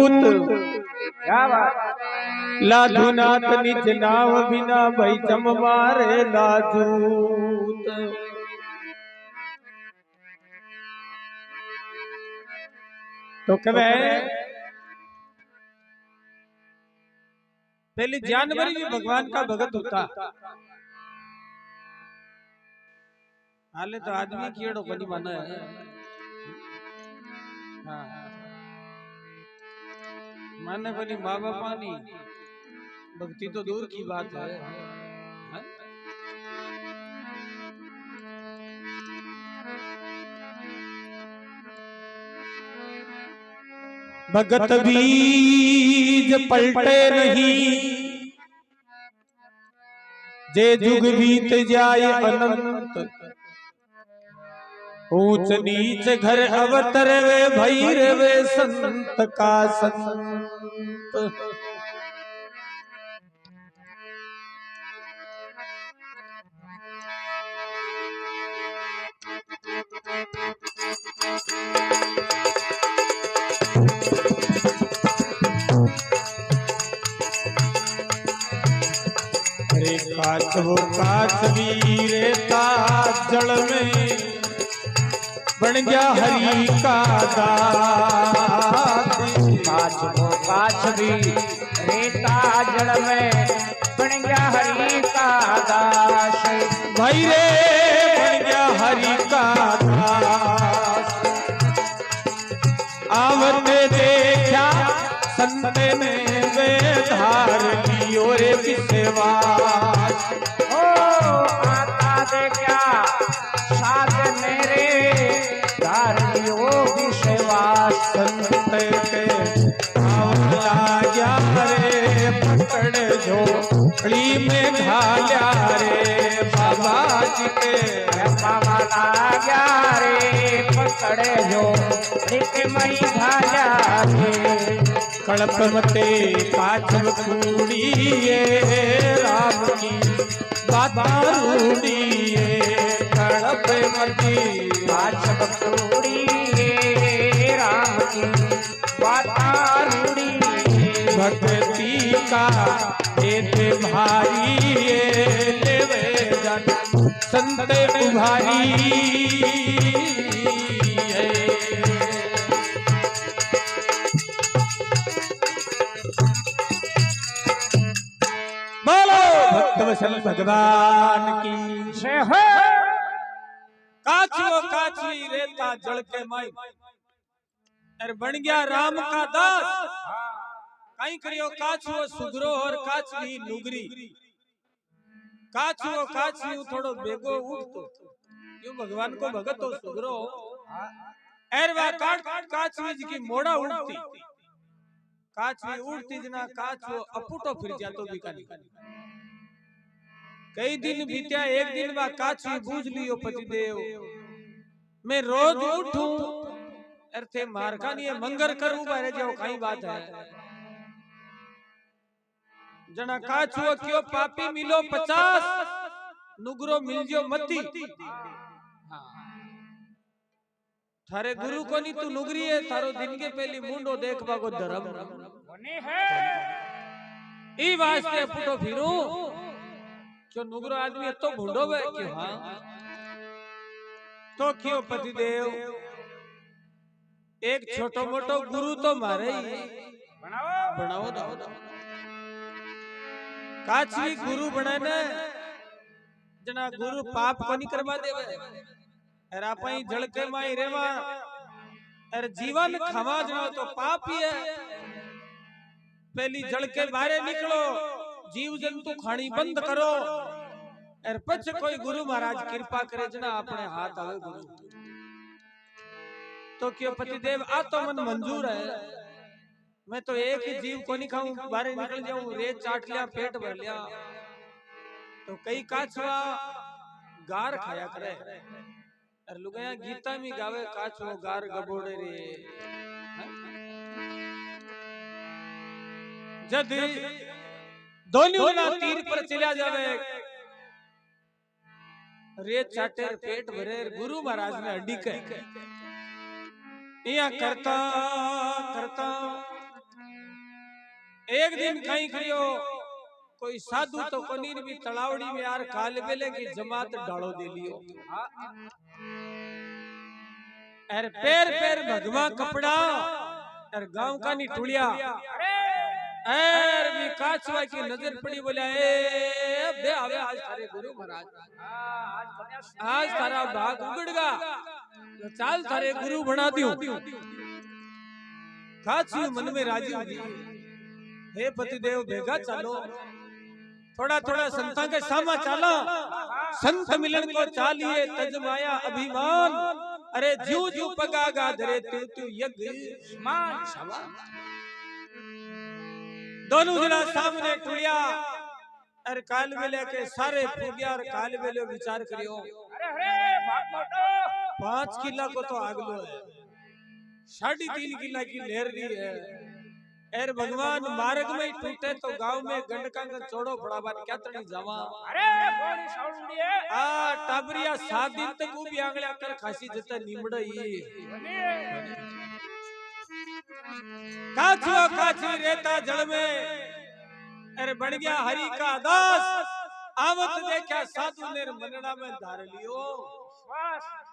क्या बात। लाधुनाथ निज नाव बिना भाई जम मारे लाजूत। तो कहे पहले जानवर भी भगवान का भगत होता। हाले तो आदमी कीड़ो बनी माना है। हाँ माने बनी माँ बापा नहीं, भक्ति तो दूर की बात है। हाँ? भगत बीज पलटे नहीं, जे जुग बीत जाए अनंत। ऊंच नीच घर अवतर वे भैर वे संत का संत। अरे काच वो काच वीरे का जल में बन गया हरि का दास। काच वो काच भी रेता जड़ में बन गया हरि का दास। भाई रे बन गया हरि का दास। आवते देखा संत ने वे धार लियो रे विश्वास। ओ आता देखा साध मेरे धार लियो विश्वास। संत के आवला गया रे पकड़ झोपड़ी में ढाल्या रे बाबा जी के। बाबा गया रे पकड़े जो एक मई भाजा रे। कड़प मते पाछव कूड़िए राम की बातारूड़िए। कड़प मते पाछव कूड़िए राम की बातारूड़ी। भक्ति का देते भारी लेवे जन संत उभारी। बोलो भक्त वसल भगवान की से है। काचो काची रेता जल के माई अरे बन गया राम का दास। कहीं करियो काचो सुगरो और काचवी नुगरी। काचो काची थोड़ो बेगो उठतो क्यों भगवान को भगत हो सुगरो। एरवा काचवी जी की मोड़ा उठती। काचवी उठती जना काचो अपुटो फिर जातो बिकानी। कई दिन बीत्या, एक दिन बा काचवी बूझ लियो पतिदेव मैं रोज उठूं अर्थे मारका नहीं मंगर करूं बारे जाओ कई बात है। जना काचुओ क्यों पापी मिलो 50 नुगरो मिल जो मती। थारे गुरु को नहीं तू नुगरी है थारो दिन के पहली मुंडो देखबा को धर्म है। ई वास्ते पुटो फिरू क्यों नुगरो आदमी तो भूंडो वे क्यों। हाँ तो क्यों पतिदेव एक छोटो मोटो गुरु तो मारे ही बनाओ दो। काचवी गुरु बनाने जना गुरु पाप को नहीं करवा देवे। अरे आपई जड़के माई रेवा अरे जीवन खवा जाओ तो पाप ही है। पहली जड़के बाहर निकलो जीव जंतु खानी बंद करो अरे पछ कोई गुरु महाराज कृपा करे जना अपने हाथ आवे गुरु। तो क्यों पतिदेव आ तो मन मंजूर है। मैं तो एक ही जीव को नहीं खाऊं बाहर निकल जाऊं रेत चाट लिया पेट भर लिया। तो कई काचवा गार खाया करे। अरे लुगाया गीता में गावे काचो गार गबोड़े रे। जद दोनों ना तीर पर चला जावे रेत चाटे पेट भरे गुरु महाराज ने हड्डी के या करता करता एक दिन कहीं करियो कोई साधु तो कनीर भी तलावड़ी में यार काल बेले की जमात डालो दे लियो अरे पैर पैर भगवा कपड़ा अरे गांव का नहीं टुलिया अरे भी काचवा की नजर पड़ी बोला ए बे आवे आज थारे गुरु महाराज आज थारा भाग उगड़गा तो चाल थारे गुरु बना दियो काचू मन में राजी हुई हे पतिदेव भेगा चलो थोड़ा थोड़ा संतां के सामा चाला संत मिलन को चालिए तजमाया अभिमान अरे जू जू पगागा धरे तू तू यज्ञ मान सवा दोनों जना सामने टुलिया अरे काल बेले के सारे पूगिया और काल बेले विचार करियो अरे 5 किला को तो आगलो है 3.5 किला की लहर दी है एर भगवान मार्ग में टूटे तो गांव में गंडका का चोड़ो पड़ा बात क्या तड़ी जावा अरे बोली साउंडी है टाबरिया 7 दिन तक वो भी आंगले कर खासी जता निमड़ई काचवा काची रेता जल में अरे बन गया हरि का दास आवत देखा साधु ने मनना में धार लियो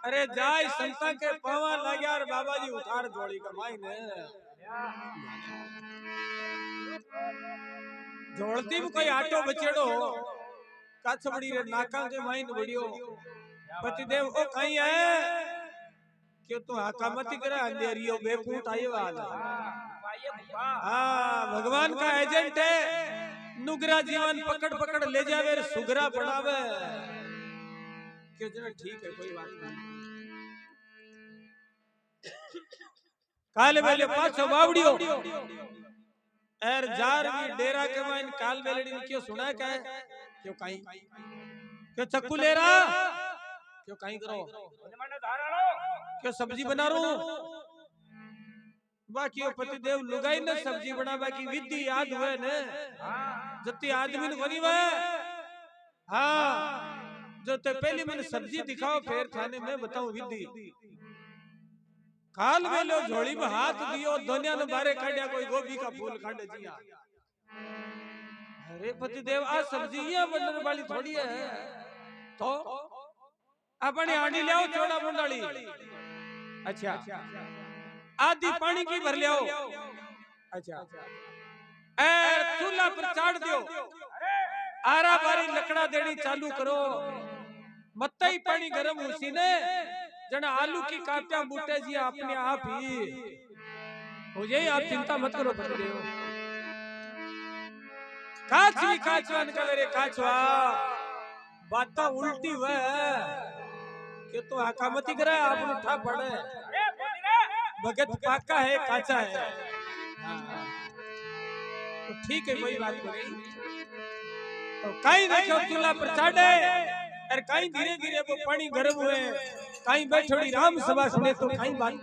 अरे जाय संता के पावा लाग्या और बाबा जी उतार जोड़ी कमाई ने जोड़ती में कोई आटो बचेड़ो काछबड़ी रे नाका के माइन बड़ियो पतिदेव ओ कहीं है क्यों तू हकामती करे अंधेरियो बेफूट आयो आज हाँ भगवान का एजेंट है नुगरा जीवन पकड़ पकड़ ले जावे सुगरा पड़ावे क्यों जना ठीक है कोई बात नहीं काल बेले पाछो बावड़ियो एर जार की डेरा के माइन काल बेलड़ी में क्यों सुना क्या है क्यों कहीं क्यों चक्कू ले रहा क्यों कहीं करो क्यों सब्जी बना रू बाकी पतिदेव लुगाई ने सब्जी बना बाकी विधि याद हुए ने जति आदमी ने बनी हुए हाँ जो ते पहले मैंने सब्जी दिखाओ फिर थाने में बताऊं विधि काल वेलो झोली में हाथ दियो दुनिया ने बारे काढ़िया कोई गोभी का फूल काढ़े जिया अरे पतिदेव आ सब्जी ये बनने वाली थोड़ी है तो अपने आंडी ले आओ चौड़ा मुंडाली अच्छा आधी पानी की भर ले आओ अच्छा ए चूल्हा पर चाड़ दियो आरा बारी लकड़ा देनी चालू करो मत्ता ही पानी गर्म उसी ने जना आलू की काटिया बूटे जी अपने आप ही हो जाए आप चिंता मत करो पतिदेव काचवी काचवान का मेरे काचवा बात उल्टी हुआ कि तो हकामती करे आप उठा पड़े भगत पाका है काचा है तो ठीक है कोई बात नहीं तो कहीं देखो चूल्हा पर चाड़े और कहीं धीरे धीरे वो पानी गर्म हुए कहीं बैठोड़ी राम सभा सुने तो कहीं बात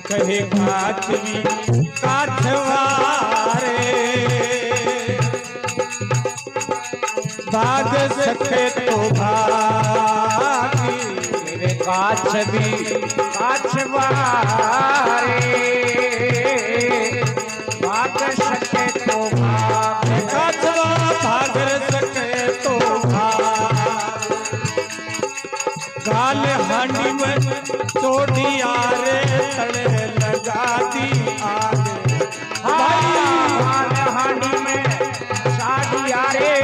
कहे काचवी काठवारे भाग सके तो भागी मेरे काचवी काठवारे भाग सके तो भाग काचवा भाग सके तो भाग गाल हांडी में चोटिया रे तड़े लगा दी आग भाई हांडी में साड़िया रे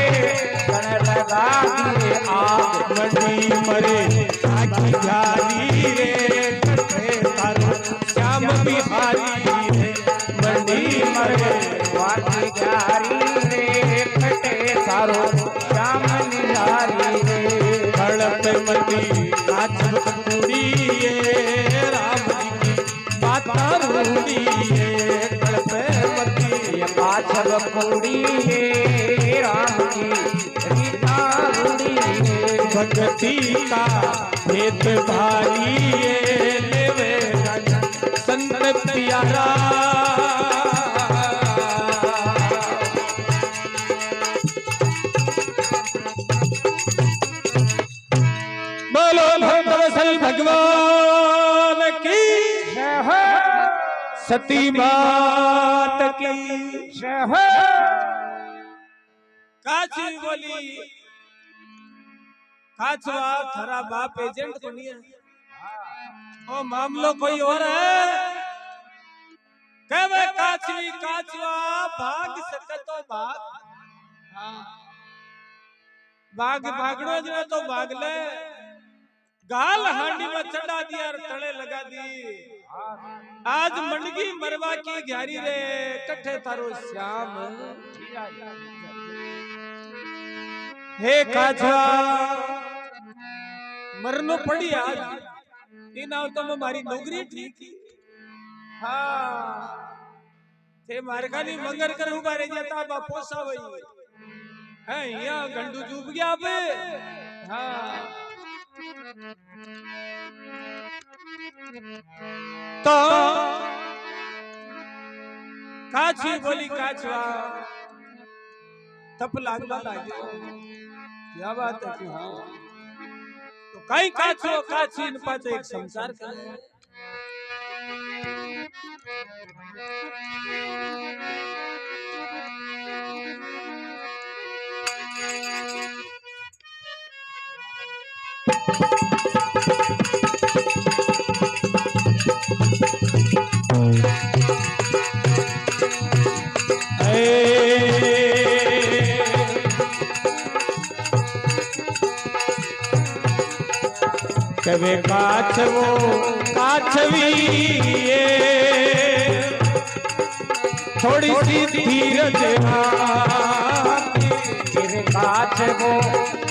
तड़े लगा दी आग मंडी मरे आखी जारी रे कटे तारो श्याम बिहारी रे मंडी मरे आखी जारी रे कटे तारो श्याम बिहारी रे हड़प मती काचव कुड़ी राम जी की माता रूड़ी कड़पे मती काचव कुड़ी राम की रीता रूड़ी भक्ति का भेद भारी ये लेवे संत प्यारा बोलो भक्त वत्सल भगवान की जय हो सती मात की जय हो काची बोली काचवा थारा बाप एजेंट तो नहीं है ओ मामलो कोई और है कहवे काचवी काचवा भाग सके तो भाग भाग भागड़ो जो तो भाग ले गाल हांडी में चढ़ा दिया और तले लगा दी आज मंडगी मरवा की ग्यारी रे कट्ठे तारो श्याम हे काचवा मरनो पड़ी आज इन तो मैं मारी नौकरी ठीक थी हाँ थे मारे खाली मंगर कर उबारे जाता बापो सा वही है यहाँ गंडू डूब गया बे हाँ तो काची बोली काचवा तप लागवा लागे क्या बात है कि हाँ तो कई काचो काची इन पाते एक संसार करे कवे काचवो काचवी ये थोड़ी सी धीरज तेरे काचवो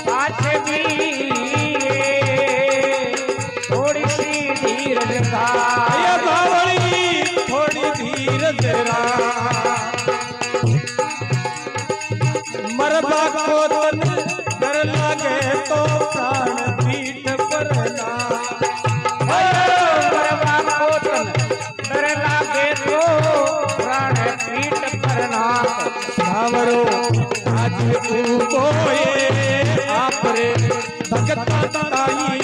काचवी थोड़ी सी धीरज बावली थोड़ी धीरज मरबा को तन डर लगे तो प्राण पीठ परना मरबा को तन डर लागे तो प्राण पीठ परना सावरो आज कोए आपरे भगता ताई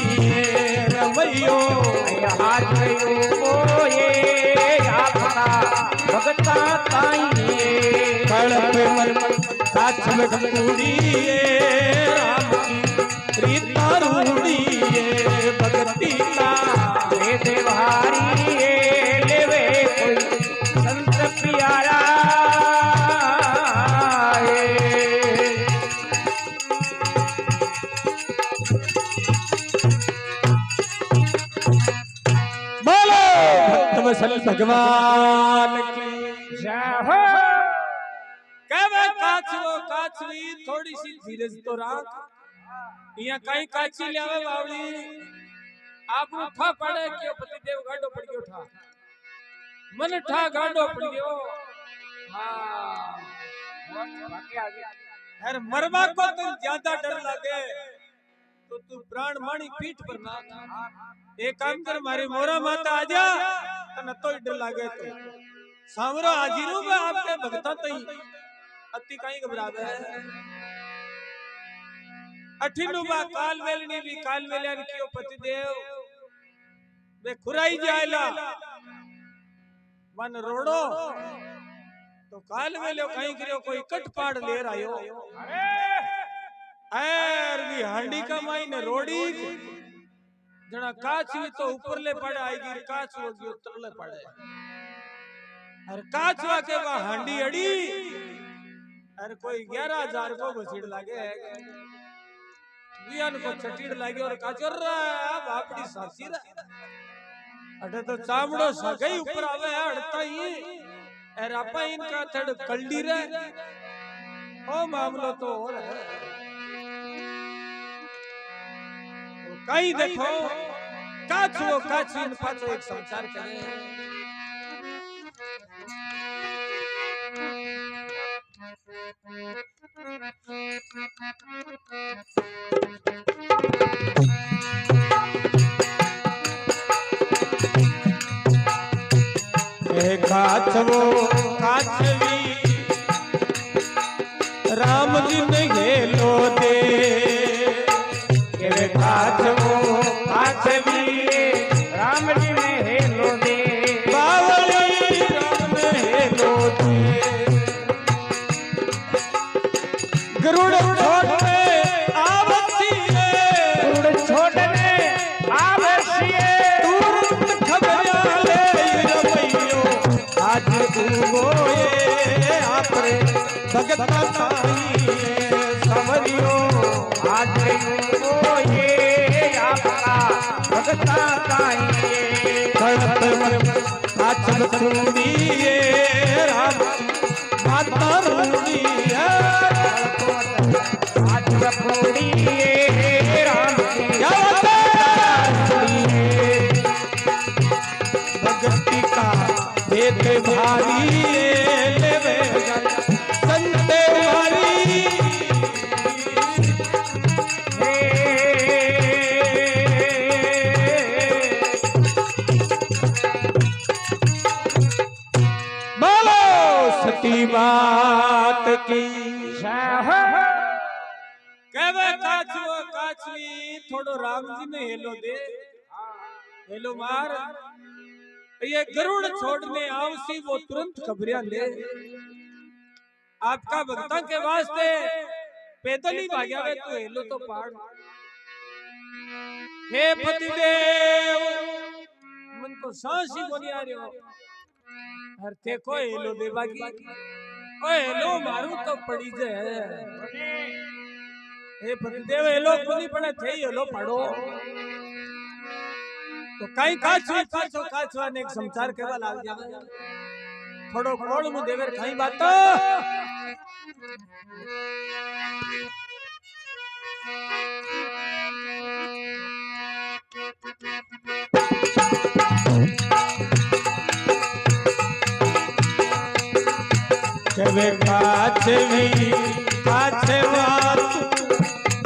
रवैयो आज कोए आपका भगता ताई कड़प मन काच में कूड़ी राम की रीता रूड़ी भगती का वेद भारी लेवे कोई संत प्यारा बोलो भक्त वत्सल भगवान की जय हो कहवे काचवो काचवी थोड़ी सी धीरज तो राख यहाँ कहीं काची लावे बावली आप उठा पड़े क्यों पतिदेव गाडो पड़ गयो ठा मन ठा गाडो पड़ गयो हाँ अरे मरवा को तो ज्यादा डर लगे तो तू प्राण मानी पीठ पर ना एक काम कर मारी मोरा माता आजा तने तो डर लागे तो सामरो हाजिरू में आपके भगता तई अति कहीं घबरावे अठिनु बा काल वेलनी भी काल वेलन कियो पतिदेव वे खुराई जायला मन रोड़ो तो काल वेलो कहीं करियो कोई कट पाड़ ले आयो अरे भी हांडी का माईने रोड़ी जना काच भी तो ऊपर ले पड़े आएगी काच वो जो तरले पड़े अरे काच वा के वा हांडी अड़ी अरे कोई 11,000 को घसीड़ लागे बियान को छटीड़ लागे और काचर रहा बापड़ी सासी रहा अटे तो चामड़ो सगई ऊपर आवे अड़ता ही अरे आपा इनका थड़ कल्डी रे ओ मामलो तो और है तो कई देखो काचो काचीन पाचो एक संसार करे काछवो काछवी राम जी ने हेलो दे केवे काछवो काछवी राम जी ने हेलो दे बावली राम ने हेलो दे गरुड़ छोड़ने आवसी गरुड़ छोड़ने आवसी तुरंत खबरिया ले रमैयो आज उगोए आपरे भगता ताई सवरियो आज उगोए आपका भगता ताई कड़प काचल खूंडिए राम माता रूडिए आज रखोड़िए राम की भगती का भेद भारी लेवे संते भारी बोलो सती बात की कहवे काछुआ काछवी थोड़ो राम जी ने हेलो दे हेलो मार ये गरुड़ छोड़ने आवसी वो तुरंत खबरिया ले आपका भक्ता के वास्ते पैदल ही भाग्या वे तो हेलो तो पाड़ हे पतिदेव मन को सांस ही बोली आ रही हो हर थे को हेलो दे बाकी ओ हेलो मारू तो पड़ी जे हे पतिदेव हेलो कोनी पड़े थे हेलो पढ़ो तो कई काछवा ने एक समाचार केवा लाग गया थोड़ो कोड़ मु देवर कई बात कवे काछवी काछवा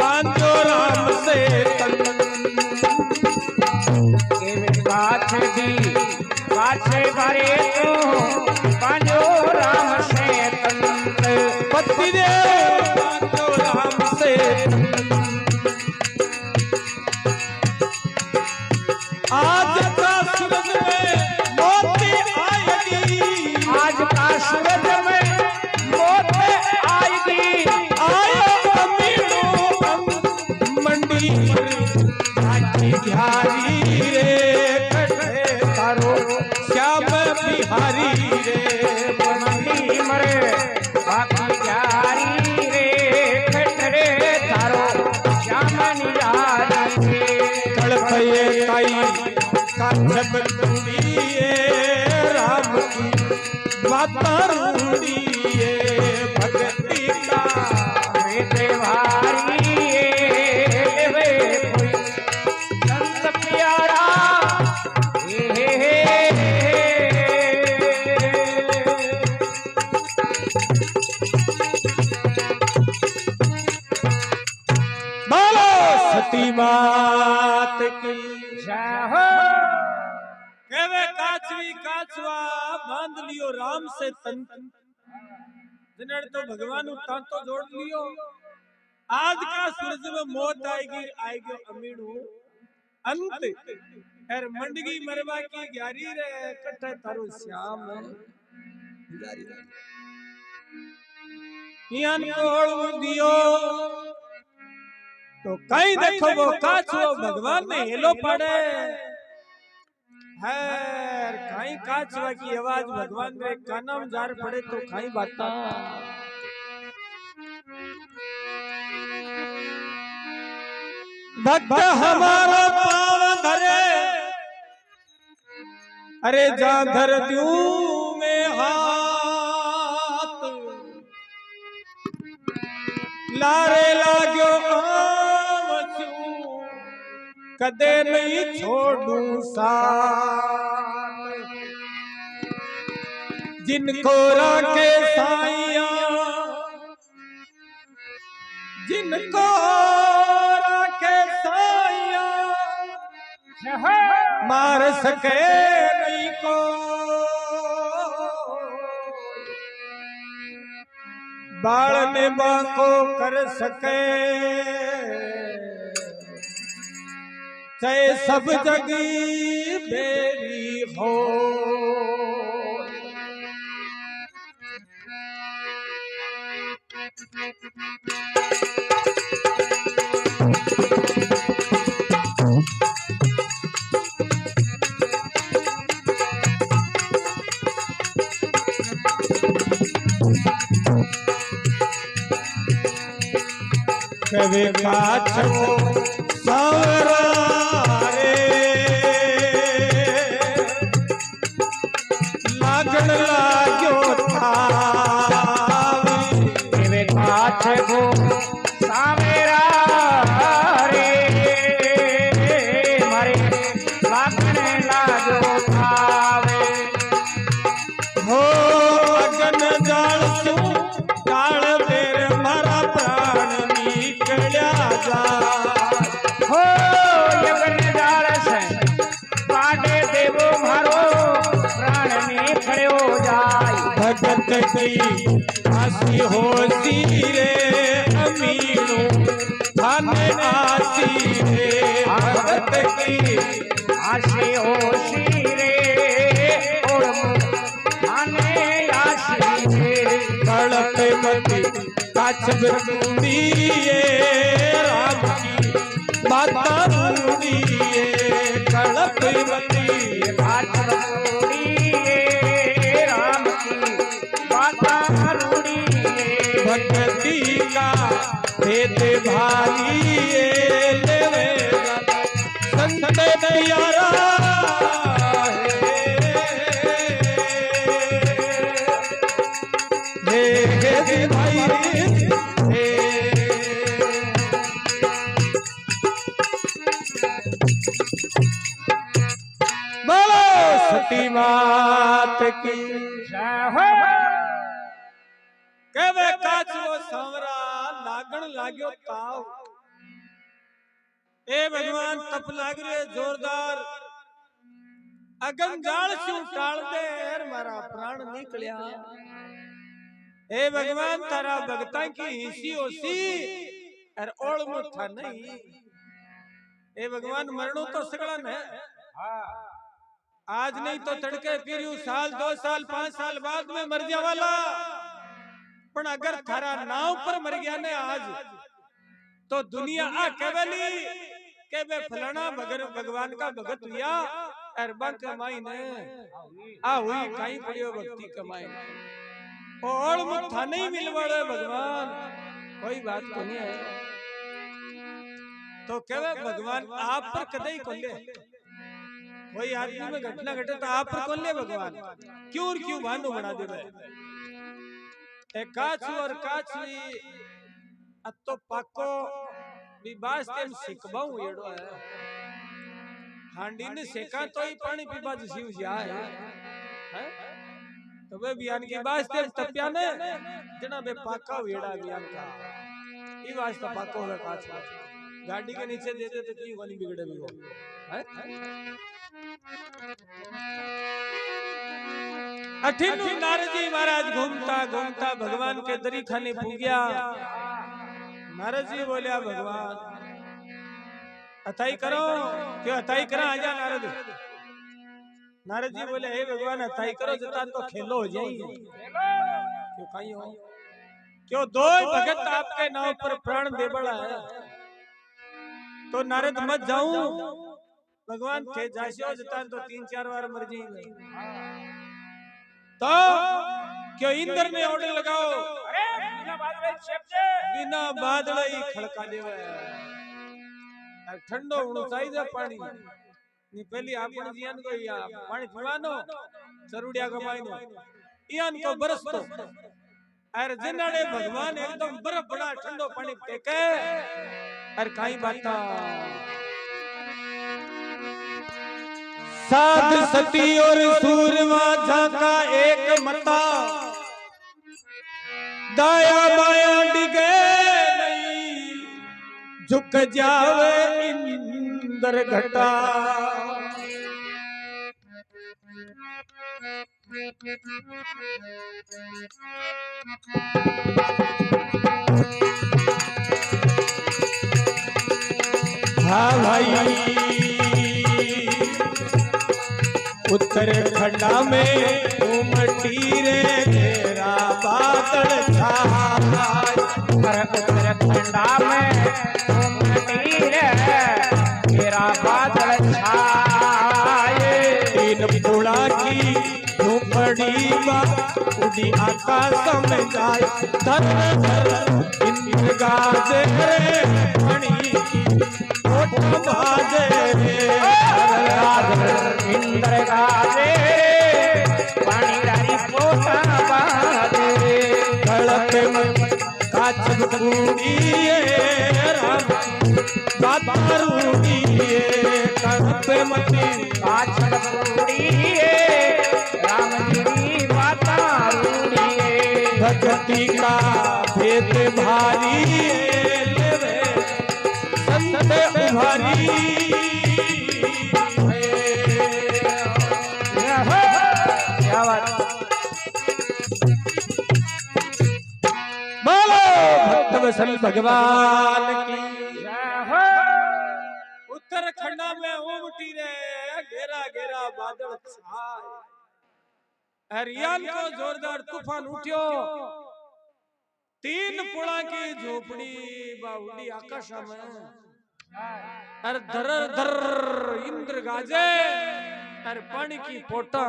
बांधो राम से काछे भरे तो पांजो राम से तंत पति देव बांधो राम से आज का सूरज में मोती आएगी आज का सूरज में मोती आएगी आयो अमीनो मंडी बिहारी रे कटे तारो श्याम बिहारी रे मंडी मरे बाकी जारी रे खटरे तारो श्याम निरारी तड़पये काई काछब रूड़िए राम की माता रूड़िए भगती का वे भारी वे कोई संत प्यारा बोलो सती मात की कहवे काछवी काछवा बांध लियो राम से तन जिन्हें तो भगवान तांतो जोड़ लियो आज का सूरज में मौत आएगी आएगी अमीणु अंत हर मंडगी मरवा की ग्यारी रे कट्ठे तारो श्याम यान कोड़ दियो तो कहीं देखो वो काछो भगवान ने हेलो पड़े हर कहीं काछवा की आवाज भगवान रे कानम जार पड़े तो कहीं बाता भक्त हमारा पाव धरे अरे जा धर दूं में हाथ लारे लाग्यो आमचू कदे नहीं छोड़ू साथ जिनको राखे साइया जिनको राखे साइया मार सके नहीं को बाल ने बाको कर सके चाहे सब जगी बेरी हो कवे पाछो सावरा रे लागण लाग्यो थावे कवे पाछो सावेरा रे मारे लागण लाग्यो थावे हो अगन जाल सु काल बेर मारा प्राण निकल्या जा हो यगन जाल से पाडे देवो मारो प्राण निकळ्यो जाय भगत की आसी होसी रे अमीनो थाने आसी रे भगत की आशी होशी रे और थाने आशी रे कड़प मती काछब रूड़िए राम की माता रूड़िए कड़प मती काछब रूड़िए राम की माता रूड़िए भक्ति का भेद भारी लेवे संत प्यारा हे भाई हे बोलो सती मात की जय हो केवे काचो सांवरा लागण लाग्यो ताव ए भगवान तप लाग रे जोरदार अगन जाल शू टाल दे मारा प्राण निकलिया ए भगवान तारा भगता की हिसी होसी और ओळ मुठा नहीं ए भगवान मरणो तो सगळा ने आज नहीं तो तड़के फिर यू साल 2 साल 5 साल बाद में मर जावाला पण अगर थारा नाव पर मर गया ने आज तो दुनिया आ केवली के बे फलाना भगवान का भगत हुआ अरबा कमाई ने आ हुई काई पड़ियो भक्ति कमाई और मुठा नहीं मिलवाड़े भगवान कोई बात को नहीं है तो केवे भगवान आप पर कदई कोले कोई आदमी में घटना घटे तो आप पर कोले भगवान क्यों और क्यों भानु बना देवे काचू और काचवी अतो पाको विबास तेम सिकबाऊ एड़ो है हांडी ने सेका तो ही पानी पीबा जीव जाए हैं तो वे बियान की बास तेम तपिया ने जना बे पाका वेड़ा बियान का ई वास्ता पाको है काचवा गाड़ी के नीचे दे दे तो क्यों कोनी बिगड़े भी हो हैं अठिनु नारद जी महाराज घूमता घूमता भगवान के दरी खाने पूग्या नारद जी बोलिया भगवान अताई करो क्यों अताई करा आजा नारद नारद जी बोले हे भगवान अताई करो जता तो खेलो हो जाई क्यों काई हो क्यों दो भगत आपके नाव पर प्राण दे बड़ा है तो नारद मत जाऊं भगवान थे जासियो जता तो 3-4 बार मर जाएंगे तो क्यों इंद्र ने ऑर्डर लगाओ अरे बिना बादल ही खड़का देवे ठंडो होनो चाहिए पानी नी पहली आपन जियान को या पानी पीवानो चरुडिया कमाईनो इयान को बरस तो अरे जिनाड़े भगवान एकदम बर्फ बड़ा ठंडो पानी टेके अरे काई बाता साध सती और सूरमा झाका एक मता दाया बाया डिगे नहीं झुक जावे इंद्र घटा हाँ भाई उत्तराखंड में उमटी रे तेरा बादल छाए। उत्तराखंड में उमटी रे तेरा बादल छाए। तीन पुड़ा की झोपड़ी बा उड़ी आकाश में जाए। धर धर इंद्र गाजे रे मणि की कोट बाजे रे। इंद्र गाजे पानी रारी पोता बाजे। कड़क में काच बूढ़िए राम बाबारूढ़िए। कड़क मती काच बूढ़िए राम जी बातारूढ़िए। भक्ति का भेद भारी लेवे संत उभारी। बोलो भक्त वत्सल भगवान की। उत्तराखंड में उमटी रे घेरा घेरा बादल छाए। हरियाल को जोरदार तूफान उठ्यो। तीन पुड़ा की झोपड़ी बाउडी आकाश में। अर धर धर इंद्र गाजे। अर पानी की पोटा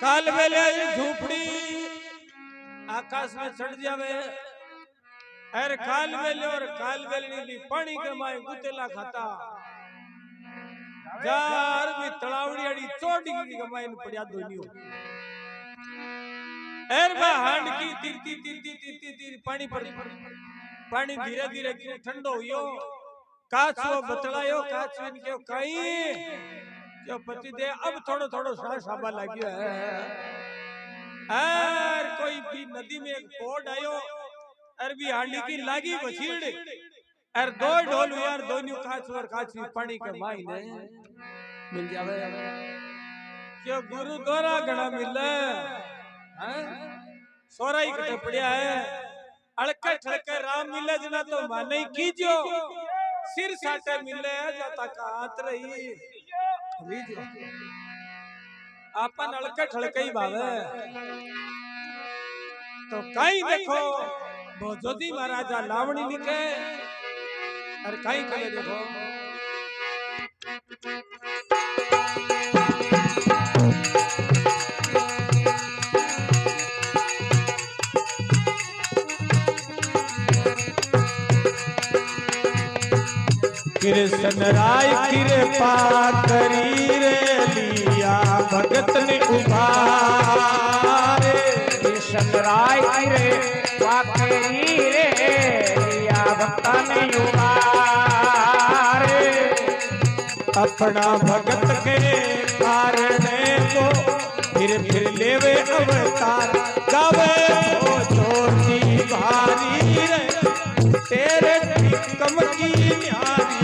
काल वेले झोपड़ी आकाश में चढ़ जावे। अर काल वेले और काल वेले नी पानी के माय गुतेला खाता। जार भी तलावड़ी अड़ी चोटी की कमाई न पड़िया दोनियो। एर बा हांड की तीरती तीरती तीरती तीर पानी पर पानी धीरे धीरे क्यों ठंडो हुयो। काचो बतलायो काचो इनके कई जो पति दे अब थोड़ो थोड़ो साबा लाग्यो है। एर कोई भी नदी में एक पोड आयो। एर भी हांडी की लागी बछीड़। एर दो ढोल यार दोनियो काचो और काची पानी के माई ने मिल जावे। क्यों गुरु द्वारा गणा मिले सोराई कटे पड़िया है। अड़के ठड़के राम मिले जना तो माने ही कीजो। सिर साटे मिले जाता कात रही आपन अड़के ठड़के ही भावे। तो कहीं देखो भोजोदी महाराजा लावणी लिखे और कहीं कहीं देखो कृष्ण राय कृपा करी रे लिया भगत ने उबारे। कृष्ण राय रे वाकरी रे लिया भक्त ने उबारे। अपना भगत के कारण को फिर लेवे अवतार। गावे हो चोटी भारी रे तेरे टिकम की न्यारी।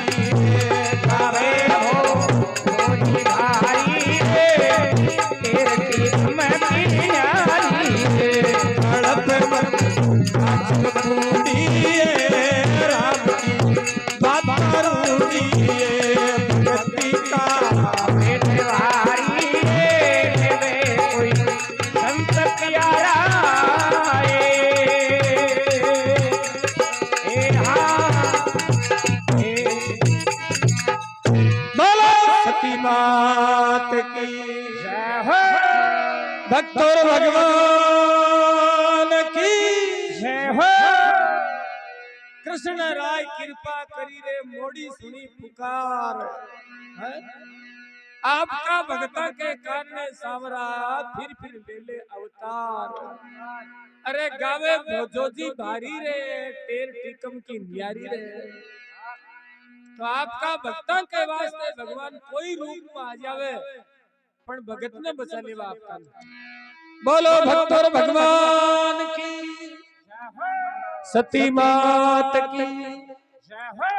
गावे हो चोटी भारी रे तेरे टिकम की न्यारी। हड़प बूढ़िए राम की बाबारूढ़िए। भक्ति का पेट भारी रे कोई संत प्यारा सती मात की जय हो। भक्तों भगवान की जय हो। कृष्ण राय कृपा करी रे मोड़ी सुनी पुकार। आपका भक्ता के कारण सावरा फिर ले ले अवतार। अरे गावे भोजोजी भारी रे टेर टिकम की न्यारी रे। तो आपका भक्ता के वास्ते भगवान कोई रूप में आ जावे पण भगत ने बचा लेवा आपका। बोलो भक्तों भगवान की सती मात की जय हो।